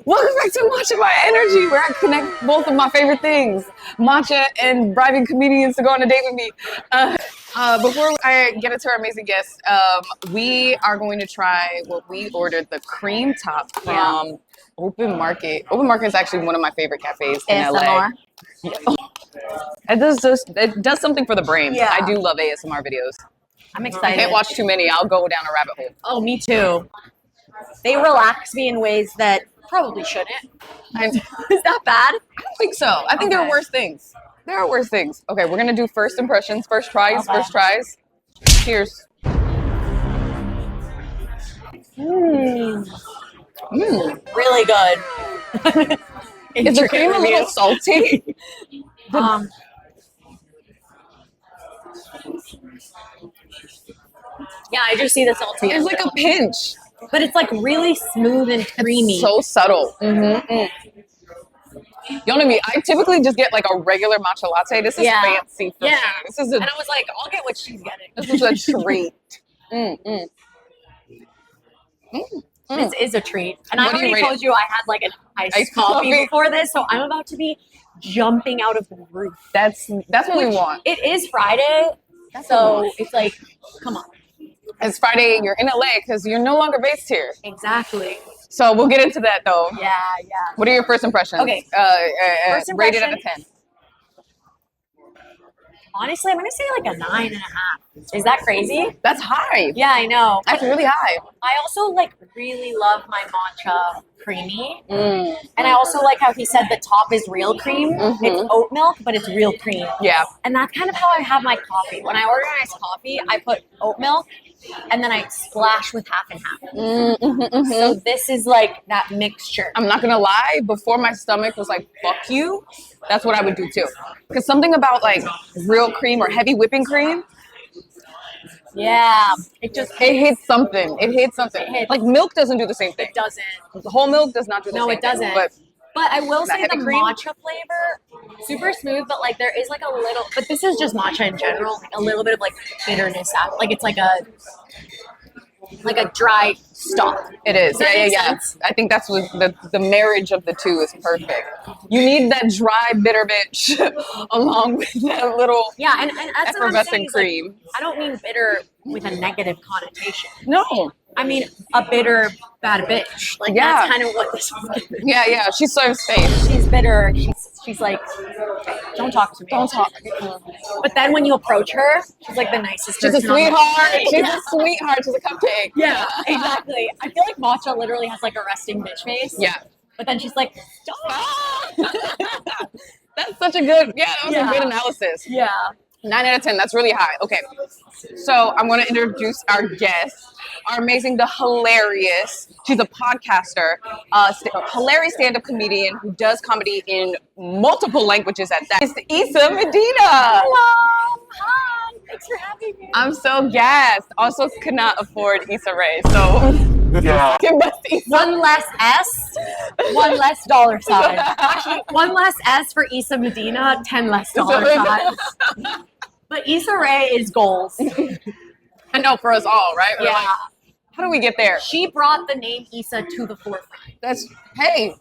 Welcome back to Matcha My Energy, where I connect both of my favorite things, matcha and bribing comedians to go on a date with me. Before I get into our amazing guest, we are going to try what we ordered, the cream top from Open Market. Open Market is actually one of my favorite cafes in LA. Yeah. It does something for the brain. Yeah. I do love ASMR videos. I'm excited. I can't watch too many. I'll go down a rabbit hole. Oh, me too. They relax me in ways that probably shouldn't. Is that bad? I don't think so. I think there are worse things. There are worse things. Okay, we're gonna do first impressions, first tries, first tries. Cheers. Really good. Is the cream a little salty? Yeah, I just see the salty. There's like a pinch. But it's like really smooth and creamy. It's so subtle. You know what I mean? I typically just get like a regular matcha latte. This is fancy for me. This is and I was like, I'll get what she's getting. This is a treat. This is a treat. And I already told you I had like an iced coffee before this, so I'm about to be jumping out of the roof. That's what we want. It is Friday, so it's like, come on. It's Friday, you're in LA because you're no longer based here. Exactly. So we'll get into that though. Yeah. What are your first impressions? Okay. First impression, rated out of 10. Honestly, I'm going to say like a 9.5. Is that crazy? That's high. Yeah, I know. That's really high. I also like really love my matcha creamy. And I also like how he said the top is real cream. It's oat milk, but it's real cream. Yeah. And that's kind of how I have my coffee. When I order an iced coffee, I put oat milk and then I splash with half and half. So this is like that mixture. I'm not gonna lie, before my stomach was like, fuck you, that's what I would do too. Because something about like real cream or heavy whipping cream, it hits something. It hits something. Like milk doesn't do the same thing. It doesn't. The whole milk does not do the same thing. No, it doesn't. But I will say the cream? matcha flavor, super smooth, but like there is like a little, but this is just matcha in general, like a little bit of like bitterness. Like it's like a dry stalk. It is. Yeah. I think that's what the marriage of the two is perfect. You need that dry, bitter bitch along with that little and that's effervescent cream. Like, I don't mean bitter with a negative connotation. No. I mean a bitter bad bitch. Like that's kind of what this is giving. Yeah. She serves face. She's bitter. She's like, don't talk to me. Don't talk. But then when you approach her, she's like the nicest person. She's a sweetheart. She's a sweetheart. She's a cupcake. Yeah, exactly. I feel like matcha literally has like a resting bitch face. Yeah. But then she's like, stop. That's such a good, that was a good analysis. Yeah. 9 out of 10. That's really high. Okay. So I'm going to introduce our guest, our amazing, the hilarious. She's a podcaster, hilarious stand-up comedian who does comedy in multiple languages at that. It's Issa Medina. Hello. Hi. Thanks for having me. I'm so gassed. Also could not afford Issa Rae, so one less S, one less dollar sign. Actually, one less S for Issa Medina, 10 less dollar signs. But Issa Rae is goals. I know, for us all, right? Yeah. Like, how do we get there? She brought the name Issa to the forefront.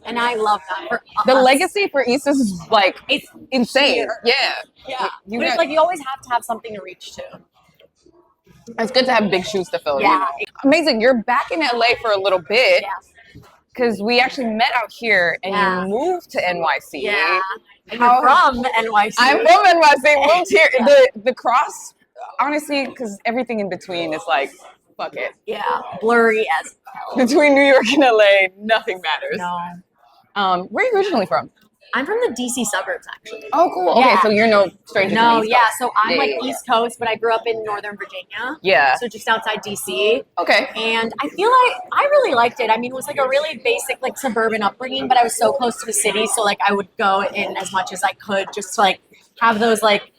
And I love that. For the legacy for Issa is like, it's insane. Sheer. Yeah. But it's like you always have to have something to reach to. It's good to have big shoes to fill. Yeah. You know? Amazing. You're back in LA for a little bit. Yeah. Because we actually met out here and you moved to NYC. Yeah. And you're from NYC. I'm from NYC. Moved here. The cross, honestly, because everything in between is like, fuck it. Yeah. Blurry as hell. Between New York and LA, nothing matters. No. Where are you originally from? I'm from the DC suburbs, actually. Oh, cool. Okay, so you're no stranger to the East Coast. So I'm East Coast, but I grew up in Northern Virginia. Yeah. So just outside DC. Okay. And I feel like I really liked it. I mean, it was like a really basic, like suburban upbringing, but I was so close to the city. So like I would go in as much as I could just to like have those like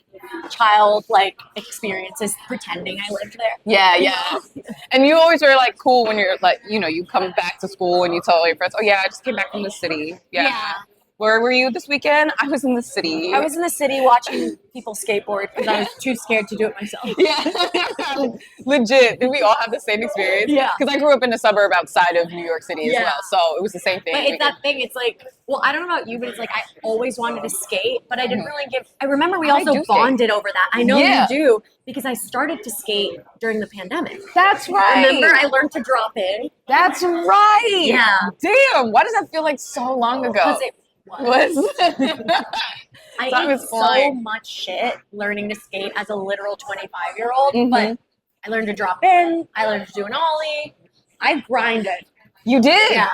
child-like experiences pretending I lived there. Yeah. And you always were like cool when you're like, you know, you come back to school and you tell all your friends, oh yeah, I just came back from the city. Yeah. Where were you this weekend? I was in the city. I was in the city watching people skateboard because I was too scared to do it myself. Yeah, legit. Did we all have the same experience? Yeah. Because I grew up in a suburb outside of New York City as well, so it was the same thing. But it's that thing. It's like, well, I don't know about you, but it's like I always wanted to skate, but I didn't really give. I remember we also bonded over that. I know you do because I started to skate during the pandemic. That's right. Remember, I learned to drop in. That's right. Yeah. Damn. Why does that feel like so long ago? Because it was. I ate so fine. much shit learning to skate as a literal 25-year-old, but I learned to drop in. I learned to do an ollie. I grinded. You did? Yeah.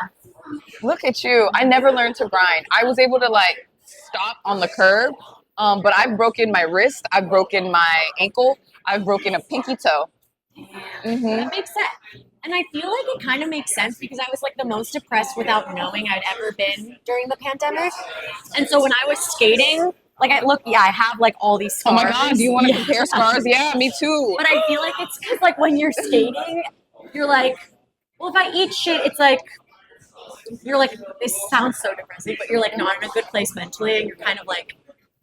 Look at you. I never learned to grind. I was able to like stop on the curb, but I've broken my wrist. I've broken my ankle. I've broken a pinky toe. That makes sense. And I feel like it kind of makes sense because I was like the most depressed without knowing I'd ever been during the pandemic. And so when I was skating, like I have like all these scars. Oh my God, do you want to compare scars? Yeah, me too. But I feel like it's because like when you're skating, you're like, well, if I eat shit, it's like, you're like, this sounds so depressing, but you're like not in a good place mentally. And you're kind of like,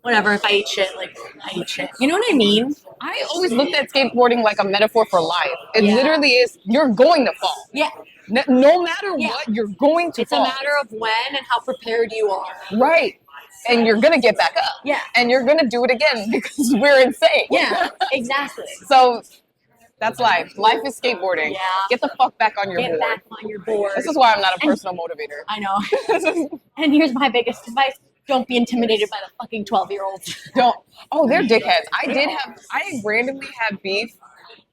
whatever, if I eat shit, like I eat shit. You know what I mean? I always looked at skateboarding like a metaphor for life. It literally is, you're going to fall. Yeah. No matter what, you're going to fall. It's a matter of when and how prepared you are. Right. And you're going to get back up. Yeah. And you're going to do it again because we're insane. Yeah, exactly. So that's life. Life is skateboarding. Yeah. Get the fuck back on your board. Get back on your board. This is why I'm not a personal motivator. I know. And here's my biggest advice. Don't be intimidated by the fucking 12-year-olds. Don't. Oh, they're dickheads. I randomly have beef.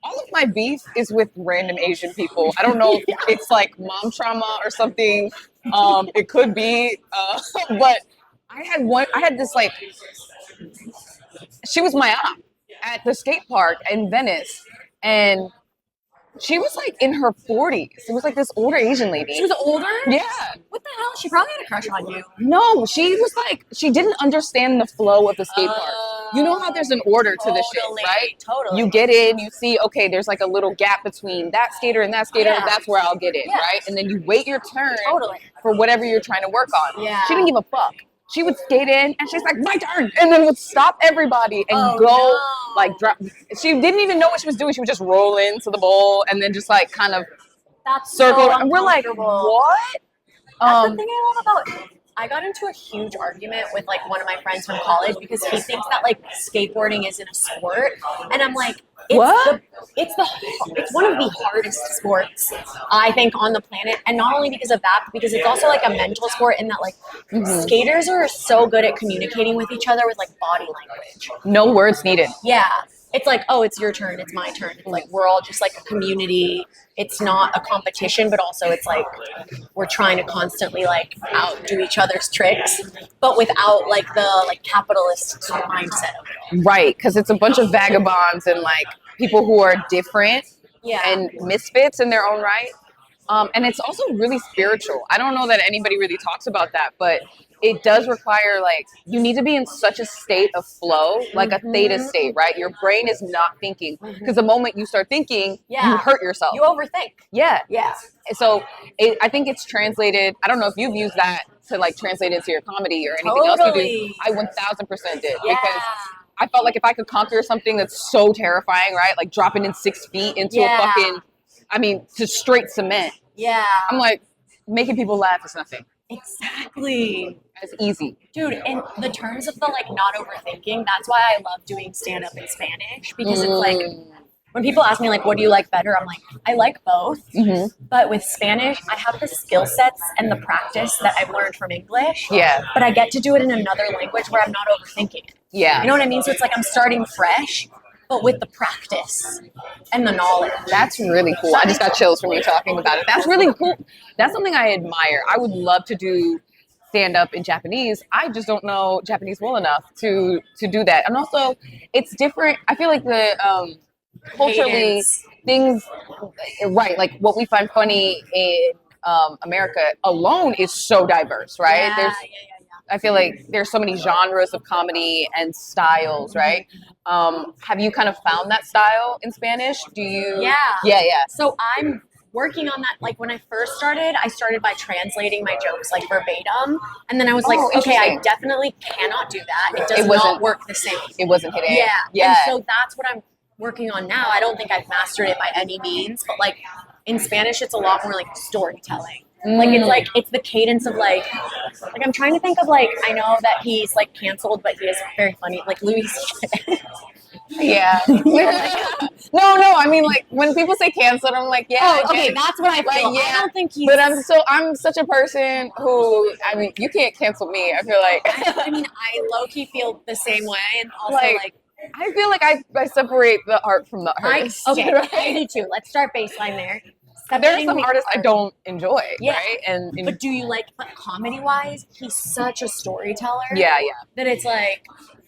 All of my beef is with random Asian people. I don't know if it's like mom trauma or something. It could be. But I had this like, she was my aunt at the skate park in Venice. And she was like in her 40s. It was like this older Asian lady. She was older? Yeah. What the hell? She probably had a crush on you. No, she was like, she didn't understand the flow of the skate park. You know how there's an order to this shit, right? Totally. You get in, you see, okay, there's like a little gap between that skater and that skater. Yeah. That's where I'll get in, right? And then you wait your turn for whatever you're trying to work on. Yeah. She didn't give a fuck. She would skate in and she's like, my turn. And then would stop everybody and go like drop. She didn't even know what she was doing. She would just roll into the bowl and then just like kind of circle. And we're like, what? That's the thing I love about I got into a huge argument with like one of my friends from college because he thinks that like skateboarding isn't a sport. And I'm like, it's one of the hardest sports I think on the planet, and not only because of that, but because it's also like a mental sport in that like skaters are so good at communicating with each other with like body language. No words needed. Yeah. It's like, oh, it's your turn, it's my turn. It's like we're all just like a community. It's not a competition, but also it's like we're trying to constantly like outdo each other's tricks, but without like the like capitalist mindset of it all. Right, because it's a bunch of vagabonds and like people who are different and misfits in their own right. And it's also really spiritual. I don't know that anybody really talks about that, but it does require like, you need to be in such a state of flow, like a theta state, right? Your brain is not thinking, because the moment you start thinking, you hurt yourself. You overthink. Yeah. Yeah. So I think it's translated. I don't know if you've used that to like translate into your comedy or anything else you do. I 1000% did because I felt like if I could conquer something that's so terrifying, right? Like dropping in 6 feet into a fucking, to straight cement. Yeah. I'm like, making people laugh is nothing. Exactly. It's easy. Dude, in the terms of the like not overthinking, that's why I love doing stand-up in Spanish, because it's like when people ask me like what do you like better, I'm like, I like both. But with Spanish, I have the skill sets and the practice that I've learned from English. Yeah. But I get to do it in another language where I'm not overthinking it. Yeah. You know what I mean? So it's like I'm starting fresh, but with the practice and the knowledge. That's really cool. I just got chills from you talking about it. That's really cool. That's something I admire. I would love to do stand-up in Japanese. I just don't know Japanese well enough to do that. And also, it's different. I feel like the culturally things, right, like what we find funny in America alone is so diverse, right? I feel like there's so many genres of comedy and styles, right? Have you kind of found that style in Spanish? Do you? Yeah. So I'm working on that, like when I first started, I started by translating my jokes like verbatim, and then I was like, Oh, okay, I interesting. definitely cannot do that. It does It not wasn't- work the same. It wasn't hitting. Yeah. Yeah. And so that's what I'm working on now. I don't think I've mastered it by any means, but like in Spanish, it's a lot more like storytelling. Like it's the cadence of like I'm trying to think of like, I know that he's like canceled, but he is very funny. Like Louis. Yeah. No. I mean, like when people say canceled, I'm like, yeah. Oh, I okay, get it. that's what I feel. Like, yeah. I don't think he's. But I'm such a person who, I mean, you can't cancel me. I feel like. I mean, I low key feel the same way, and also like I feel like I separate the art from the artist. okay, right? I do too. Let's start baseline there. There are Separating some the artists I art. don't enjoy, Yeah. right? And But do you like, but comedy wise, he's such a storyteller. yeah. That it's like,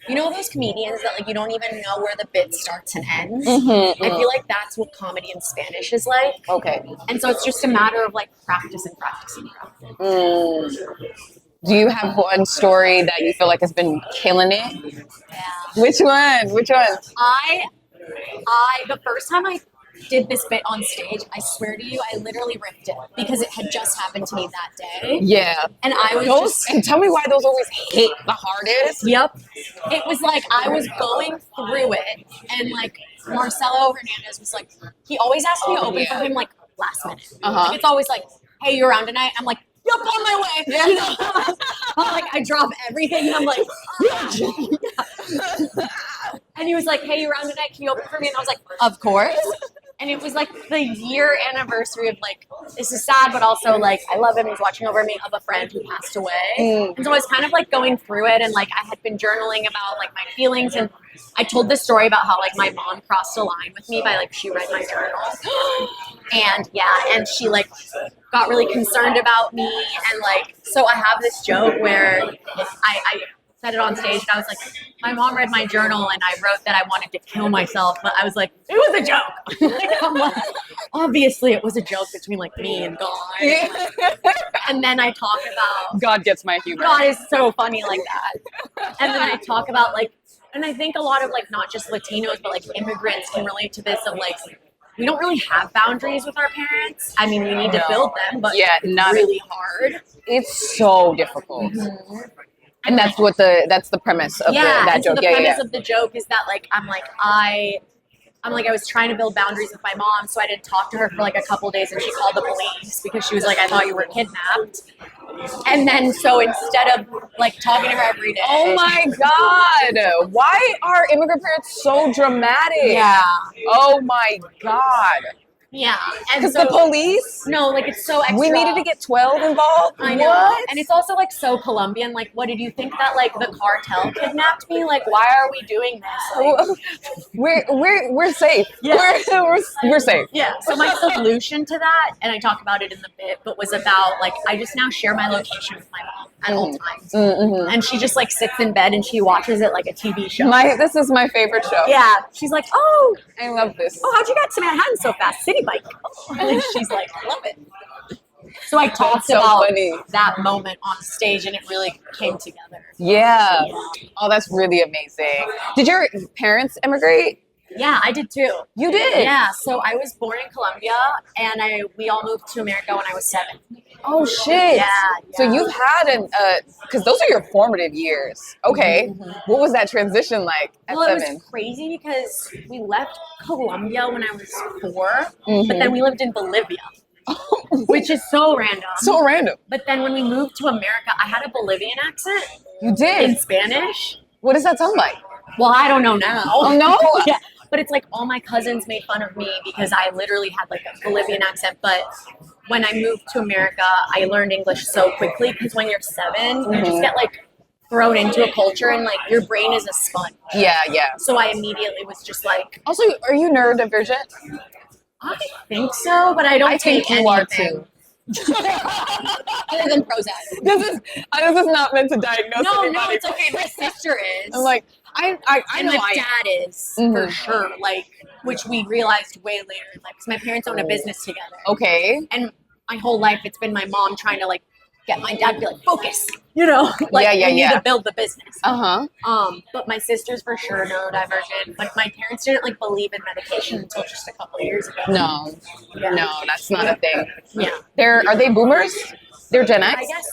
you know, those comedians that like you don't even know where the bit starts and ends. Mm-hmm, I feel like that's what comedy in Spanish is like. Okay. And so it's just a matter of like practice and practice and practice. Do you have one story that you feel like has been killing it? Yeah. Which one? I the first time I did this bit on stage, I swear to you, I literally ripped it because it had just happened to me that day. Yeah. And I was Those, and tell me why those always hit the hardest. Yep. It was like I was going through it, and like Marcelo Hernandez was like, he always asked me to open for him like last minute. Like, it's always like, hey, you around tonight? I'm like, yep, on my way. Yeah. You know? Like I drop everything and I'm like, and he was like, hey, you around tonight? Can you open for me? And I was like, of course. And it was like the year anniversary of like, this is sad, but also like, I love him. He's watching over me, of a friend who passed away. And so I was kind of like going through it, and like I had been journaling about like my feelings, and I told this story about how like my mom crossed a line with me by like, she read my journal. And yeah, and she like got really concerned about me. And like, so I have this joke where I said it on stage, and I was like, my mom read my journal and I wrote that I wanted to kill myself, but I was like, it was a joke. Like, I'm like, obviously it was a joke between like me and God. And then I talk about God gets my humor. God is so funny like that. And then I talk about like, and I think a lot of like not just Latinos, but like immigrants can relate to this of like, we don't really have boundaries with our parents. I mean, we need to build them, but Yeah, it's really hard. It's so difficult. And that's what that's the premise of that and so joke. the premise of the joke is that like I was trying to build boundaries with my mom, so I didn't talk to her for like a couple days, and she called the police because she was like, I thought you were kidnapped. And then so instead of like talking to her every day. Oh my God. Why are immigrant parents so dramatic? Yeah. Oh my God. Yeah. And Because so the police, no, like it's so extra. we needed to get 12 involved. I know. What? And it's also like so Colombian. Like, what did you think that like the cartel kidnapped me? Like, why are we doing this? Like, We're safe. Yeah. We're safe. yeah. So my solution to that, and I talk about it in the bit, but was about like I just now share my location with my mom at all times, and she just like sits in bed and she watches it like a TV show. This is my favorite show. Yeah. She's like, oh, I love this. how'd you get to Manhattan so fast? City bike. And she's like, I love it. So I talked so about funny. that moment on stage, and it really came together. Yeah. Oh, that's really amazing. Did your parents immigrate? Yeah, I did too. You did? Yeah, so I was born in Colombia, and we all moved to America when I was 7. Oh, shit. Yeah. So you've had because those are your formative years. Okay. What was that transition like at Well, it 7? was crazy because we left Colombia when I was 4, but then we lived in Bolivia, which is so random. So random. But then when we moved to America, I had a Bolivian accent You did? in Spanish. What does that sound like? Well, I don't know now. Oh, no? Yeah. But it's like all my cousins made fun of me because I literally had like a Bolivian accent. But when I moved to America, I learned English so quickly because when you're 7, you just get like thrown into a culture and like your brain is a sponge. Yeah. So I immediately was just like, Also, are you neurodivergent? I think so, but I don't I think take you are anything. too. Other than Prozac. This is not meant to diagnose No, anybody. it's okay. My sister is. I'm like, I and know my I am. dad is for sure, like, which we realized way later in life because my parents own a business together. Okay. And my whole life it's been my mom trying to like get my dad to be like, focus, you know, like we need to build the business. But my sisters for sure neurodivergent. Like my parents didn't like believe in medication until just a couple of years ago. No, that's not a thing. Yeah. Are they boomers? They're Gen X? I guess.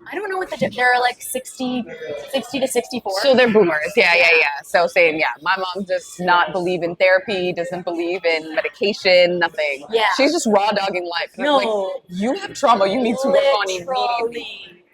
I don't know what they're like 60 to 64. So they're boomers. Yeah. So same. Yeah. My mom does not believe in therapy, doesn't believe in medication, nothing. Yeah. She's just raw dogging life. And no. I'm like, you have trauma you need to work on immediately.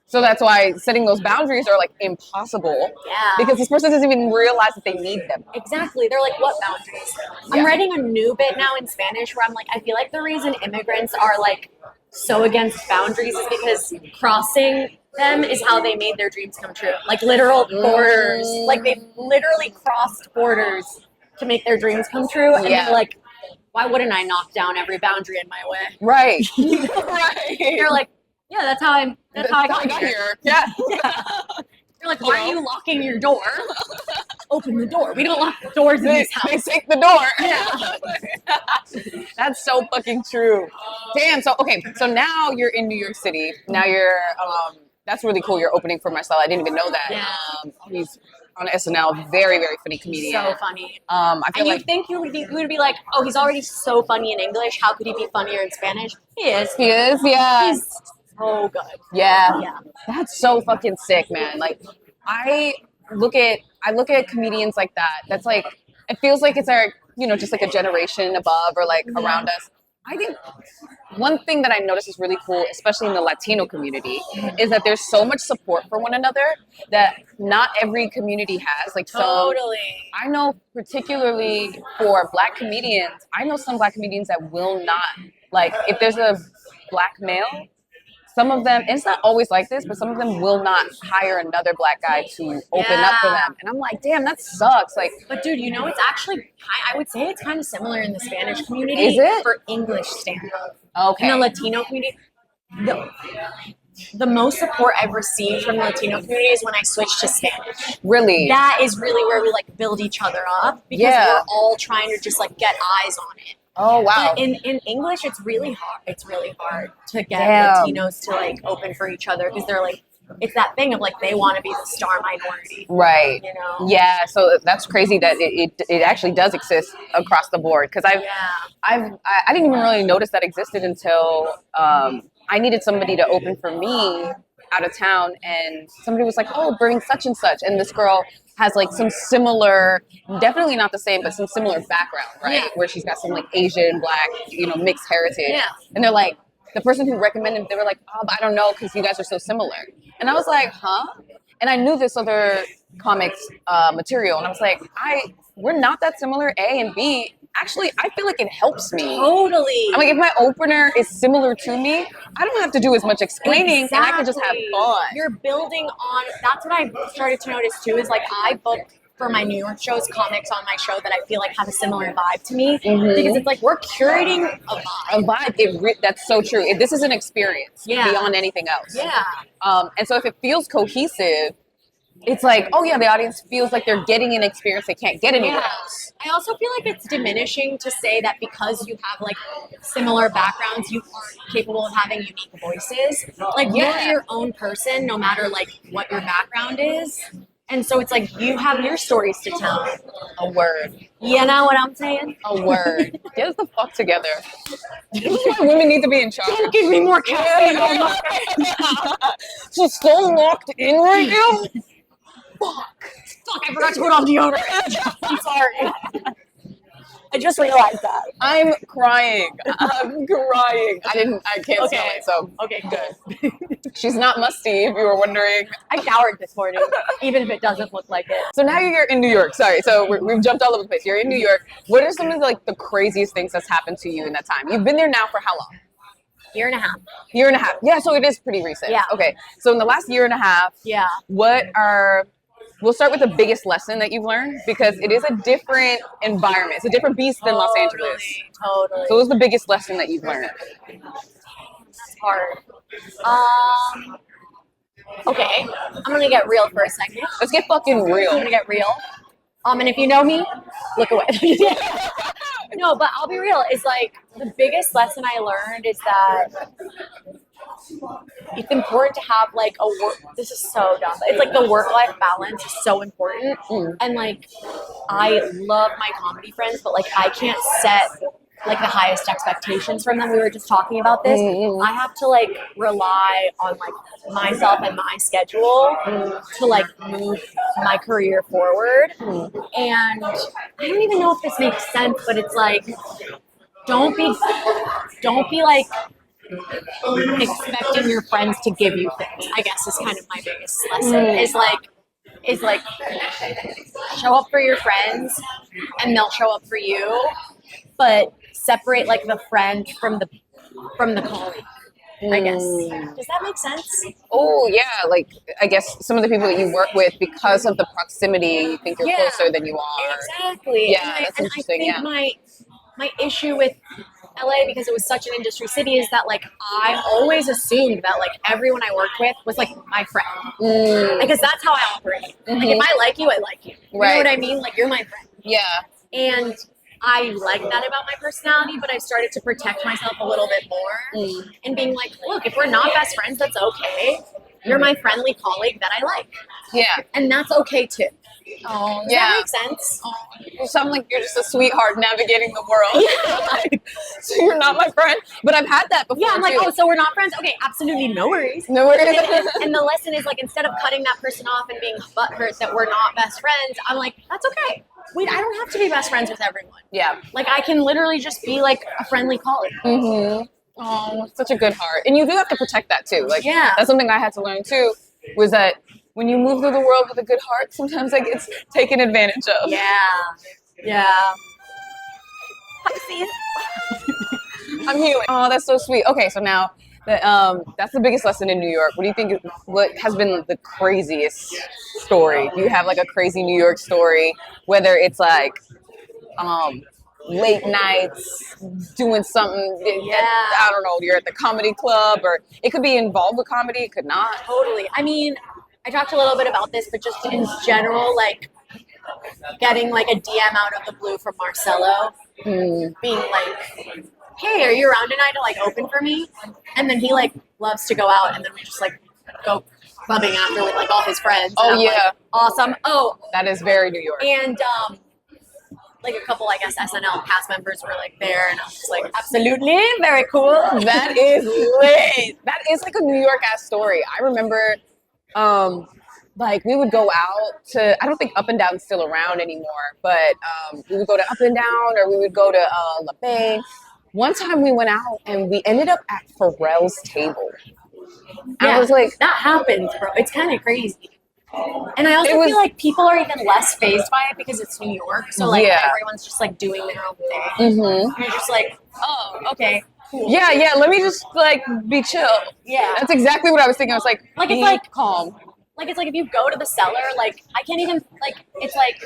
So that's why setting those boundaries are like impossible. Yeah. Because this person doesn't even realize that they need them. Exactly. They're like, what boundaries? I'm writing a new bit now in Spanish where I'm like, I feel like the reason immigrants are like so against boundaries is because crossing them is how they made their dreams come true. Like literal borders. Like they literally crossed borders to make their dreams come true. And they're like, why wouldn't I knock down every boundary in my way? Right. Right. They're like, yeah, that's how I got here. Yeah. You're like, why are you locking your door? Open the door. We don't lock doors in this house. They take the door. Yeah. That's so fucking true. Damn. So now you're in New York City. Now you're that's really cool. You're opening for Marcel. I didn't even know that. Yeah. He's on SNL. Very, very funny comedian. So funny. I feel and like you think you would be like, oh, he's already so funny in English. How could he be funnier in Spanish? He is. He is. Yeah. He's so good. Yeah. Yeah. That's so fucking sick, man. Like I look at comedians like that. That's like, it feels like it's our, just like a generation above or like around us. I think one thing that I noticed is really cool, especially in the Latino community, is that there's so much support for one another that not every community has. Like I know particularly for Black comedians, I know some Black comedians that will not, like if there's a Black male, some of them, and it's not always like this, but some of them will not hire another Black guy to open up for them. And I'm like, damn, that sucks. Like, but dude, it's actually, I would say it's kind of similar in the Spanish community. Is it? For English stand-up. Okay. In the Latino community, the most support I've received from the Latino community is when I switched to Spanish. Really? That is really where we like build each other up because we're all trying to just like get eyes on it. Oh wow! But in English, it's really hard. It's really hard to get Latinos to like open for each other because they're like, it's that thing of like they want to be the star minority, right? Yeah. So that's crazy that it actually does exist across the board because I didn't even really notice that existed until I needed somebody to open for me out of town, and somebody was like, "Oh, bring such and such," and this girl has like some similar, definitely not the same, but some similar background, right? Yeah. Where she's got some like Asian, Black, mixed heritage. Yeah. And they're like, the person who recommended, they were like, oh, I don't know, because you guys are so similar. And I was like, huh? And I knew this other comics material, and I was like, we're not that similar, A, and B, actually, I feel like it helps me. Totally. I'm like, if my opener is similar to me, I don't have to do as much explaining, and I can just have fun. You're building on, that's what I started to notice too, is like I book for my New York shows comics on my show that I feel like have a similar vibe to me because it's like we're curating a vibe. That's so true. This is an experience beyond anything else. Yeah. And so if it feels cohesive, it's like, oh yeah, the audience feels like they're getting an experience they can't get anywhere else. I also feel like it's diminishing to say that because you have like similar backgrounds, you aren't capable of having unique voices. Like you're your own person, no matter like what your background is. And so it's like you have your stories to tell. A word. You know what I'm saying? A word. Get us the fuck together. This is why women need to be in charge. Don't give me more caffeine. She's so locked in right now. Fuck, I forgot to put on deodorant. I'm sorry. I just realized that. I'm crying. I can't smell it, so. Okay, good. She's not musty, if you were wondering. I showered this morning, even if it doesn't look like it. So now you're in New York. Sorry, so we've jumped all over the place. You're in New York. What are some of the craziest things that's happened to you in that time? You've been there now for how long? Year and a half. Year and a half. Yeah, so it is pretty recent. Yeah. Okay, so in the last year and a half, we'll start with the biggest lesson that you've learned because it is a different environment. It's a different beast than Los Angeles. Totally. So what was the biggest lesson that you've learned? That's hard. Okay, I'm going to get real for a second. Let's get fucking real. I'm going to get real. And if you know me, look away. No, but I'll be real. It's like the biggest lesson I learned is that it's important to have like a work. This is so dumb. It's like the work-life balance is so important, and like I love my comedy friends, but like I can't set like the highest expectations from them. We were just talking about this. I have to like rely on like myself and my schedule to like move my career forward. And I don't even know if this makes sense, but it's like don't be like expecting your friends to give you things, I guess is kind of my biggest lesson. Is like show up for your friends and they'll show up for you, but separate like the friend from the colleague. I guess. Does that make sense? Oh yeah, like I guess some of the people that you work with, because of the proximity, you think you're closer than you are. Exactly. Yeah, that's interesting. I think my issue with LA, because it was such an industry city, is that like I always assumed that like everyone I worked with was like my friend, because that's how I operate. Like if I like you, I like you. You know what I mean? Like you're my friend. Yeah. And I like that about my personality, but I started to protect myself a little bit more and being like, look, if we're not best friends, that's okay. You're my friendly colleague that I like. Yeah. And that's okay too. Oh, Does that make sense? Oh, you sound like you're just a sweetheart navigating the world. Like, so you're not my friend, but I've had that before. Yeah, I'm like, oh, so we're not friends? Okay, absolutely no worries. No worries. And the lesson is like, instead of cutting that person off and being butthurt that we're not best friends, I'm like, that's okay. I don't have to be best friends with everyone. Yeah. Like I can literally just be like a friendly colleague. Oh, such a good heart. And you do have to protect that too. Like that's something I had to learn too, was that when you move through the world with a good heart, sometimes that gets taken advantage of. Yeah. I'm healing. Oh, that's so sweet. Okay, so now that's the biggest lesson in New York. What do you think? What has been the craziest story? Do you have like a crazy New York story? Whether it's like late nights doing something. I don't know. You're at the comedy club, or it could be involved with comedy. It could not. Totally. I mean, I talked a little bit about this, but just in general, like getting like a DM out of the blue from Marcelo, being like, hey, are you around tonight to like open for me? And then he like loves to go out, and then we just like go clubbing after with like all his friends. Oh yeah. Like, awesome. Oh, that is very New York. And like a couple, I guess, SNL cast members were like there, and I was just like, absolutely, very cool. That is lit. That is like a New York ass story. I remember like we would go out to, I don't think Up and Down's still around anymore, but we would go to Up and Down, or we would go to La Bay. One time we went out and we ended up at Pharrell's table. Yeah, I was like, that happens, bro. It's kind of crazy. And I also feel like people are even less fazed by it because it's New York. So like everyone's just like doing their own thing. And you're just like, oh, okay, cool. Yeah, let me just like be chill. Yeah. That's exactly what I was thinking. I was like it's like calm. Like it's like if you go to the cellar, like I can't even like it's like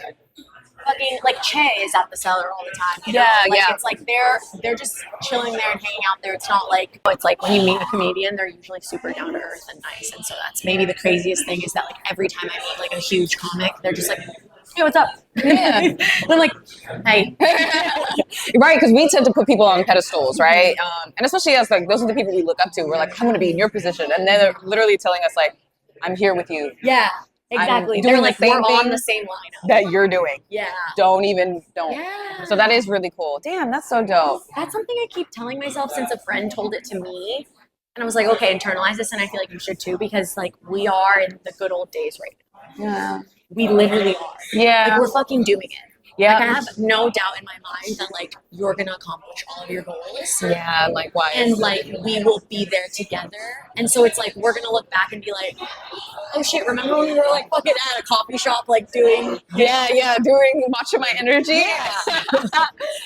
fucking like Che is at the cellar all the time. You know? It's like they're just chilling there and hanging out there. It's not like it's like when you meet a comedian, they're usually super down to earth and nice. And so that's maybe the craziest thing is that like every time I meet like a huge comic, they're just like, hey, what's up? Yeah. And I'm like, hey. Right, because we tend to put people on pedestals, right? And especially as like those are the people we look up to. We're like, I want to be in your position, and then they're literally telling us like, I'm here with you. Yeah. Exactly. They're like, we're on the same lineup. That you're doing. Yeah. Don't. Yeah. So that is really cool. Damn, that's so dope. That's something I keep telling myself since a friend told it to me. And I was like, okay, internalize this. And I feel like you should too, because like we are in the good old days right now. Yeah. We literally are. Yeah. Like we're fucking doing it. Yeah. Like I have no doubt in my mind that like you're gonna accomplish all of your goals. Yeah, likewise. And like we will be there together. And so it's like we're gonna look back and be like, oh shit, remember when we were like fucking at a coffee shop like doing doing Matcha My Energy? Yeah.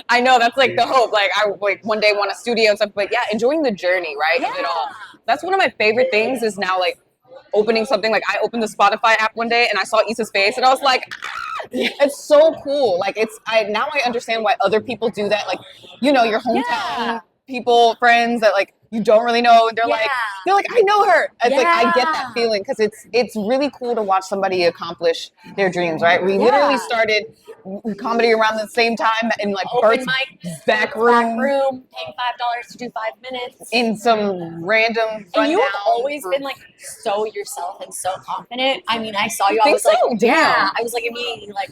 I know, that's like the hope. Like I like one day want a studio and stuff, but enjoying the journey, right? Of it all. That's one of my favorite things is now like opening something. Like I opened the Spotify app one day and I saw Issa's face and I was like, it's so cool. Like now I understand why other people do that. Like, you know, your hometown people, friends that like you don't really know. They're Yeah. like, I know her. It's like, I get that Yeah. feeling because it's really cool to watch somebody accomplish their dreams, right? We literally started comedy around the same time in like Open Bert's mic, back room paying $5 to do 5 minutes. in some random And you've rundown always group. been like so yourself and so confident. I mean, I saw you. I Think was like, so? Damn. yeah. I was like immediately like,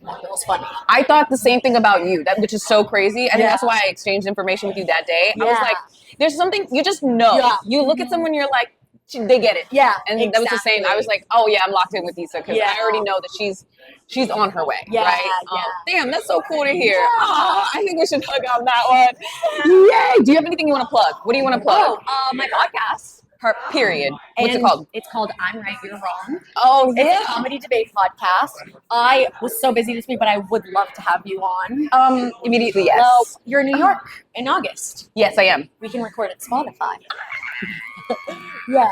that girl's funny. I thought the same thing about you, which is so crazy. I think Yeah. that's why I exchanged information with you that day. I was Yeah. like, there's something, you just know. Yeah. You look at someone, you're like, they get it. Yeah, And that was the same. I was like, oh yeah, I'm locked in with Issa because I already know that she's on her way, right? Damn, that's so cool to hear. Yeah. Oh, I think we should hug on that one. Yay! Do you have anything you want to plug? What do you want to plug? Oh, my podcast. Period. What's it And called? It's called I'm Right, You're Wrong. Oh, yeah. It's a comedy debate podcast. I was so busy this week, but I would love to have you on. Immediately, yes. Well, you're in New York in August. Yes, I am. We can record at Spotify. Yeah.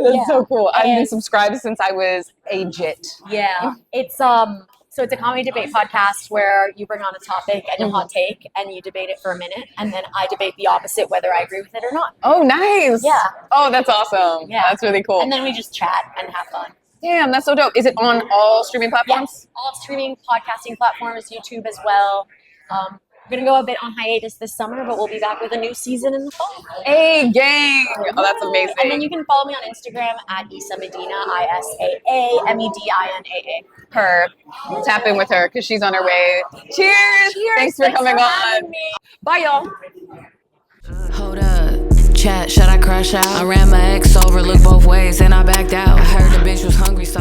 That's so cool. I've been And- subscribed since I was a jit. Yeah. It's so it's a comedy debate podcast where you bring on a topic and a hot take and you debate it for a minute and then I debate the opposite whether I agree with it or not. Oh, nice. Yeah. Oh, that's awesome. Yeah. That's really cool. And then we just chat and have fun. Damn, that's so dope. Is it on all streaming platforms? Yes, all streaming podcasting platforms, YouTube as well. We're gonna go a bit on hiatus this summer, but we'll be back with a new season in the fall. Hey, gang! Oh, that's amazing. And then you can follow me on Instagram at Issa Medina, ISAAMEDINAA. Her. Tap in with her because she's on her way. Cheers! Thanks for coming on. Me. Bye, y'all. Hold up, chat, should I crash out? I ran my ex over, looked both ways, and I backed out. I heard the bitch was hungry, so